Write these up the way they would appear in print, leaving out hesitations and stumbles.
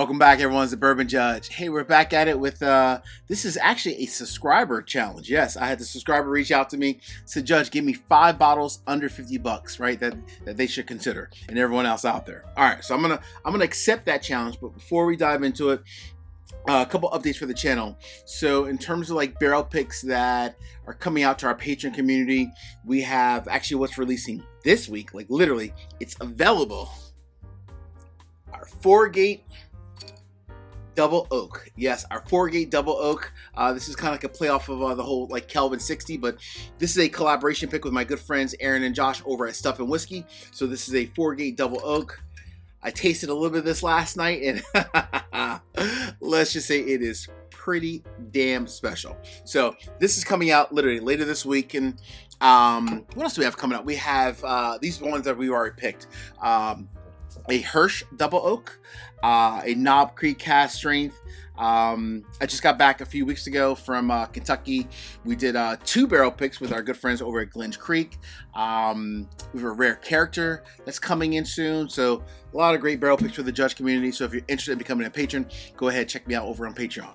Welcome back, everyone. It's the Bourbon Judge. Hey, we're back at it with, this is actually a subscriber challenge. Yes, I had the subscriber reach out to me, said, Judge, give me 5 bottles under 50 bucks, right? That they should consider, and everyone else out there. All right, so I'm gonna accept that challenge, but before we dive into it, a couple updates for the channel. So in terms of like barrel picks that are coming out to our Patron community, we have actually what's releasing this week, like literally, it's available. Our 4-gate double oak. Yes, our 4-gate double oak. This is kind of like a playoff of the whole like Kelvin 60, but this is a collaboration pick with my good friends Aaron and Josh over at Stuff and Whiskey. So this is a 4-gate double oak. I tasted a little bit of this last night, and let's just say it is pretty damn special. So this is coming out literally later this week. And what else do we have coming out? We have these ones that we already picked. A Hirsch double oak, a Knob Creek cask strength. I just got back a few weeks ago from Kentucky. We did 2 barrel picks with our good friends over at Glens Creek. We have a rare character that's coming in soon. So a lot of great barrel picks for the Judge community. So if you're interested in becoming a patron, go ahead, check me out over on Patreon.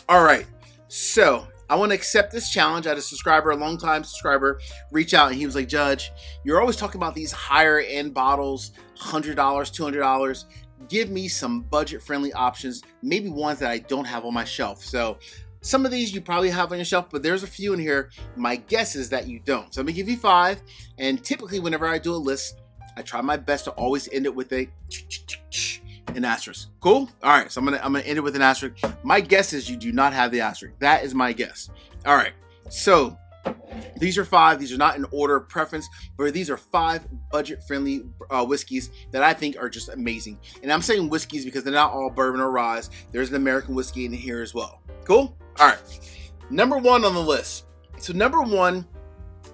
All right, so I want to accept this challenge. I had a subscriber, a long-time subscriber, reach out, and he was like, Judge, you're always talking about these higher end bottles, $100, $200. Give me some budget-friendly options, maybe ones that I don't have on my shelf. So some of these you probably have on your shelf, but there's a few in here. My guess is that you don't. So let me give you 5. And typically whenever I do a list, I try my best to always end it with an asterisk. Cool? All right, so I'm gonna end it with an asterisk. My guess is you do not have the asterisk. That is my guess. All right, so these are 5. These are not in order of preference, but these are 5 budget-friendly whiskeys that I think are just amazing. And I'm saying whiskeys because they're not all bourbon or rye. There's an American whiskey in here as well. Cool? All right. Number 1 on the list. So number 1,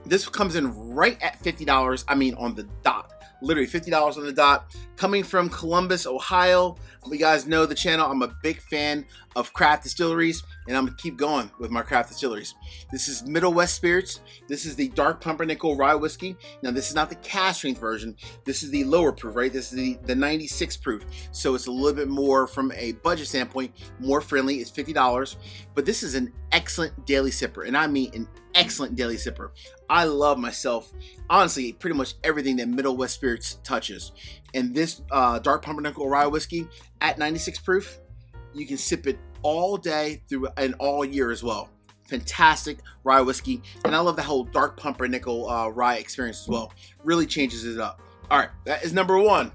this comes in right at $50. I mean, on the dot. Literally $50 on the dot. Coming from Columbus, Ohio. You guys know the channel. I'm a big fan of craft distilleries, and I'm gonna keep going with my craft distilleries. This is Middle West Spirits. This is the dark pumpernickel rye whiskey. Now this is not the cask strength version. This is the lower proof, right? This is the 96 proof. So it's a little bit more from a budget standpoint, more friendly. It's $50, but this is an excellent daily sipper, and I mean an excellent daily sipper. I love myself, honestly, pretty much everything that Middle West Spirits touches. And this dark pumpernickel rye whiskey at 96 proof, you can sip it all day through and all year as well. Fantastic rye whiskey. And I love the whole dark pumpernickel rye experience as well. Really changes it up. All right, that is number 1.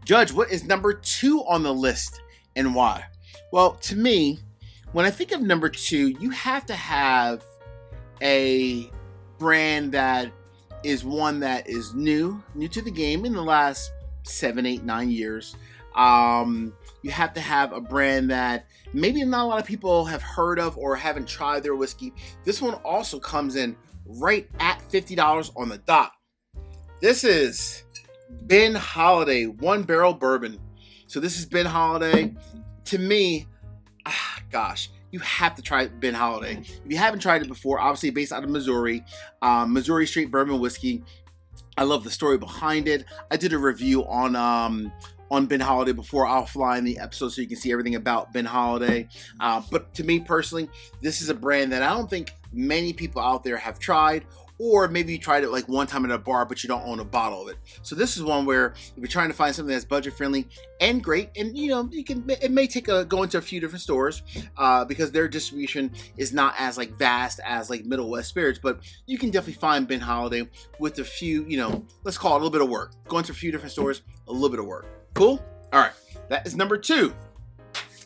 Judge, what is number 2 on the list and why? Well, to me, when I think of number 2, you have to have a brand that is one that is new to the game in the last 7, 8, 9 years. You have to have a brand that maybe not a lot of people have heard of or haven't tried their whiskey. This one also comes in right at $50 on the dot. This is Ben Holladay 1 barrel bourbon. So this is Ben Holladay. To me, gosh, you have to try Ben Holladay. If you haven't tried it before, obviously based out of Missouri, Missouri Straight Bourbon Whiskey. I love the story behind it. I did a review on Ben Holladay before. I'll fly in the episode so you can see everything about Ben Holladay. But to me personally, this is a brand that I don't think many people out there have tried, or maybe you tried it like one time at a bar, but you don't own a bottle of it. So this is one where if you're trying to find something that's budget friendly and great, and you know, it may go into a few different stores because their distribution is not as like vast as like Middle West Spirits, but you can definitely find Ben Holladay with a few, you know, let's call it a little bit of work. Go into a few different stores, a little bit of work. Cool? All right, that is number 2.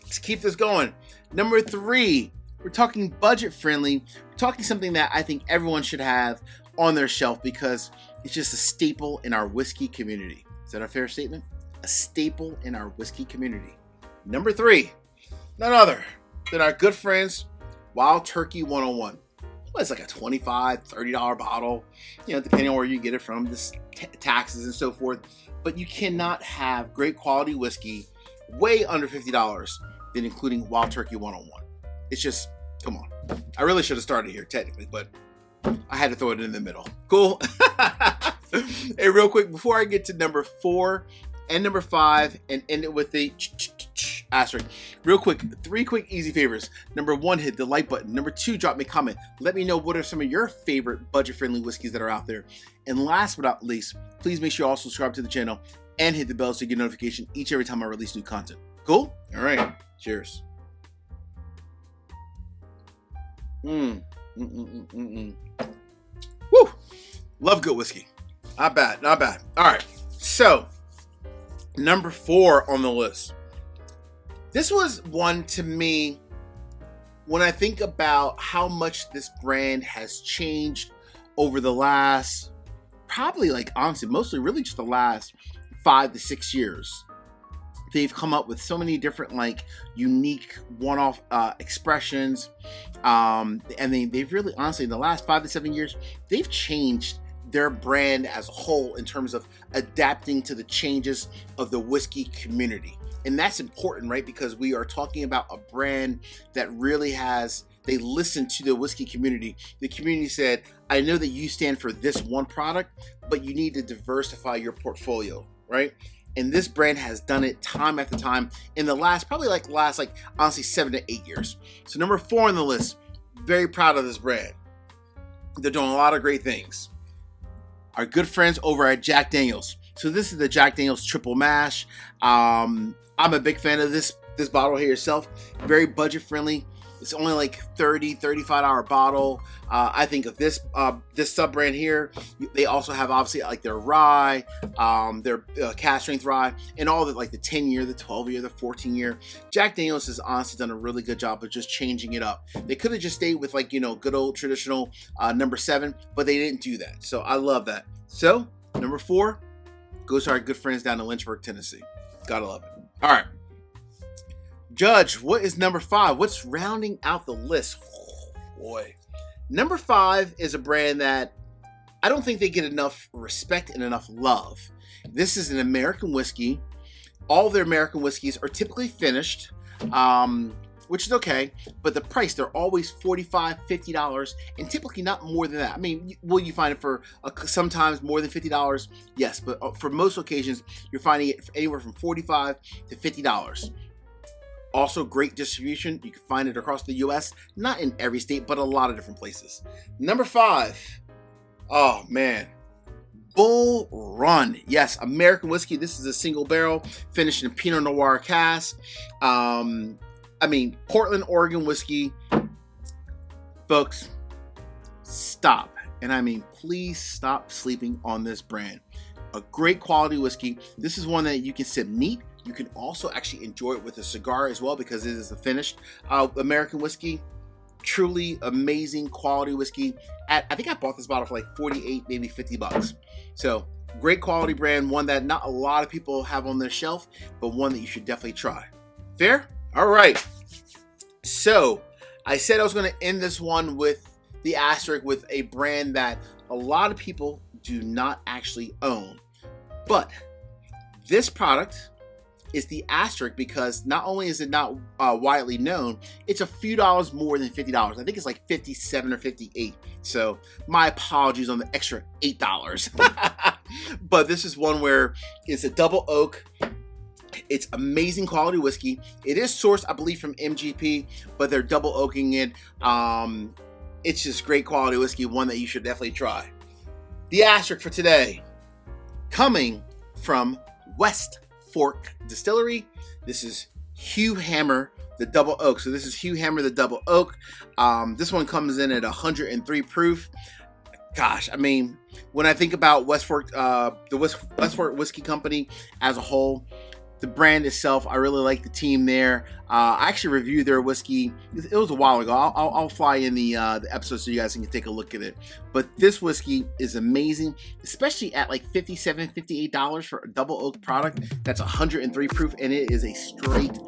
Let's keep this going. Number 3. We're talking budget friendly. We're talking something that I think everyone should have on their shelf because it's just a staple in our whiskey community. Is that a fair statement? A staple in our whiskey community. Number 3, none other than our good friends, Wild Turkey 101. Well, it's like a $25, $30 bottle, you know, depending on where you get it from, the taxes and so forth. But you cannot have great quality whiskey way under $50 than including Wild Turkey 101. It's just, come on. I really should have started here technically, but I had to throw it in the middle. Cool. Hey, real quick, before I get to number 4, and number 5, and end it with the asterisk. Real quick, 3 quick easy favors. Number 1, hit the like button. Number 2, drop me a comment. Let me know what are some of your favorite budget-friendly whiskeys that are out there. And last but not least, please make sure you all subscribe to the channel and hit the bell so you get notification each and every time I release new content. Cool? All right. Cheers. Woo! Love good whiskey. Not bad, not bad. All right. So, number 4 on the list. This was one to me, when I think about how much this brand has changed over the last, probably like honestly, mostly really just the last 5 to 6 years. They've come up with so many different like unique one-off expressions. And they've really, honestly, in the last 5 to 7 years, they've changed their brand as a whole in terms of adapting to the changes of the whiskey community. And that's important, right? Because we are talking about a brand that really they listened to the whiskey community. The community said, I know that you stand for this one product, but you need to diversify your portfolio, right? And this brand has done it time after time in the last, honestly, 7 to 8 years. So number 4 on the list, very proud of this brand. They're doing a lot of great things. Our good friends over at Jack Daniel's. So this is the Jack Daniel's Triple Mash. I'm a big fan of this bottle here itself. Very budget friendly. It's only like $30-$35 bottle. I think of this sub brand here. They also have obviously like their rye, their cask strength rye, and all the like the 10-year, the 12-year, the 14-year. Jack Daniel's has honestly done a really good job of just changing it up. They could have just stayed with like, you know, good old traditional number 7, but they didn't do that. So I love that. So number 4 goes to our good friends down in Lynchburg, Tennessee. Gotta love it. All right. Judge, what is number 5? What's rounding out the list? Oh, boy. Number 5 is a brand that I don't think they get enough respect and enough love. This is an American whiskey. All of their American whiskeys are typically finished, which is okay, but the price, they're always $45, $50, and typically not more than that. I mean, will you find it for sometimes more than $50? Yes, but for most occasions, you're finding it anywhere from $45 to $50. Also, great distribution. You can find it across the U.S., not in every state, but a lot of different places. Number 5. Oh, man. Bull Run. Yes, American whiskey. This is a single barrel, finished in Pinot Noir cask. Portland, Oregon whiskey. Folks, stop. And I mean, please stop sleeping on this brand. A great quality whiskey. This is one that you can sip neat. You can also actually enjoy it with a cigar as well because it is a finished American whiskey. Truly amazing quality whiskey. I think I bought this bottle for like 48, maybe $50. So great quality brand. One that not a lot of people have on their shelf, but one that you should definitely try. Fair? All right. So I said I was going to end this one with the asterisk with a brand that a lot of people do not actually own. But this product is the asterisk because not only is it not widely known, it's a few dollars more than $50. I think it's like $57 or $58. So my apologies on the extra $8. But this is one where it's a double oak. It's amazing quality whiskey. It is sourced, I believe, from MGP, but they're double oaking it. It's just great quality whiskey, one that you should definitely try. The asterisk for today, coming from West Fork Distillery. This is Hugh Hammer, the double oak. So this is Hugh Hammer, the double oak. This one comes in at 103 proof. Gosh, I mean, when I think about West Fork, the West Fork Whiskey Company as a whole, the brand itself, I really like the team there. I actually reviewed their whiskey. It was a while ago. I'll fly in the episode so you guys can take a look at it. But this whiskey is amazing, especially at like $57, $58 for a double oak product. That's 103 proof, and it is a straight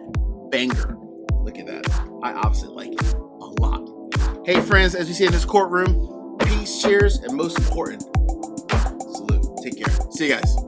banger. Look at that. I obviously like it a lot. Hey friends, as we see in this courtroom, peace, cheers, and most important, salute. Take care. See you guys.